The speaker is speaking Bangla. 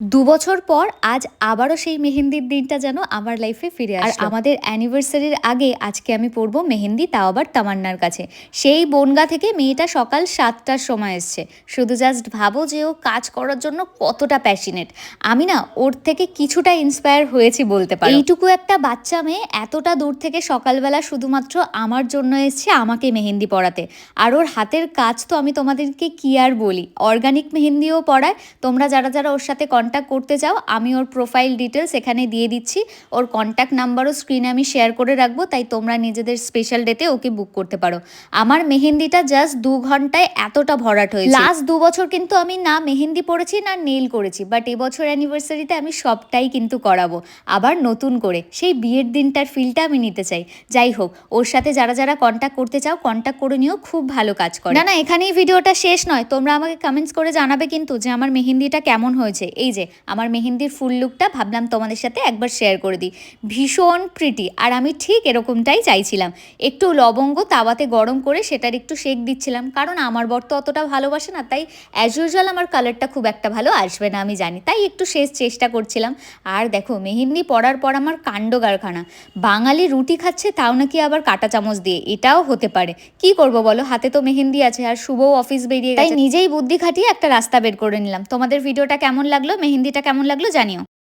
২ বছর পর আজ আবারও সেই মেহেন্দির দিনটা যেন আমার লাইফে ফিরে আসলো। আর আমাদের অ্যানিভার্সারির আগে আজকে আমি পরবো মেহেন্দি, তাও আবার তামান্নার কাছে। সেই বনগাঁ থেকে মেয়েটা সকাল ৭টার সময় এসছে। শুধু জাস্ট ভাবো যে ও কাজ করার জন্য কতটা প্যাশনেট। আমি না ওর থেকে কিছুটা ইন্সপায়ার হয়েছি বলতে পারো। এইটুকু একটা বাচ্চা মেয়ে এতটা দূর থেকে সকালবেলা শুধুমাত্র আমার জন্য এসছে আমাকে মেহেন্দি পরাতে। আর ওর হাতের কাজ তো আমি তোমাদেরকে কি আর বলি, অর্গানিক মেহেন্দিও পরায়। তোমরা যারা যারা ওর সাথে কন্ট্যাক্ট করতে চাও, আমি ওর প্রোফাইল ডিটেলস এখানে দিয়ে দিচ্ছি। ওর কন্ট্যাক্ট নাম্বারও স্ক্রিনে আমি শেয়ার করে রাখবো, তাই তোমরা নিজেদের স্পেশাল ডেতে ওকে বুক করতে পারো। আমার মেহেন্দিটা জাস্ট 2 ঘন্টায় এতটা ভরাট হয়েছে। লাস্ট 2 বছর কিন্তু আমি না মেহেন্দি পরেছি না নেল করেছি, বাট এবছর অ্যানিভার্সারিতে আমি সবটাই কিন্তু করাবো আবার নতুন করে। সেই বিয়ের দিনটার ফিলটা আমি নিতে চাই। যাই হোক, ওর সাথে যারা যারা কন্ট্যাক্ট করতে চাও কন্ট্যাক্ট করে নিও, খুব ভালো কাজ করে। না না, এখানেই ভিডিওটা শেষ নয়, তোমরা আমাকে কমেন্টস করে জানাবে কিন্তু যে আমার মেহেন্দিটা কেমন হয়েছে। এই যে আমার মেহেন্দির ফুল লুকটা ভাবলাম তোমাদের সাথে একবার শেয়ার করে দিই। ভীষণ প্রিটি, আর আমি ঠিক এরকমটাই চাইছিলাম। একটু লবঙ্গ তাওয়াতে গরম করে সেটার একটু শেক দিচ্ছিলাম, কারণ আমার বর তো অতটা ভালোবাসে না, তাই অ্যাজ ইউজুয়াল আমার কালারটা খুব একটা ভালো আসবে না আমি জানি, তাই একটু শেষ চেষ্টা করছিলাম। আর দেখো মেহেন্দি পরার পর আমার কাণ্ড কারখানা। বাঙালি রুটি খাচ্ছে তাও নাকি আবার কাঁটা চামচ দিয়ে, এটাও হতে পারে। কি করব বলো, হাতে তো মেহেন্দি আছে আর শুভও অফিস বেরিয়ে গেছে, তাই নিজেই বুদ্ধি খাটিয়ে একটা রাস্তা বের করে নিলাম। তোমাদের ভিডিওটা কেমন লাগলো, মেহেন্দিটা কেমন লাগলো জানিও।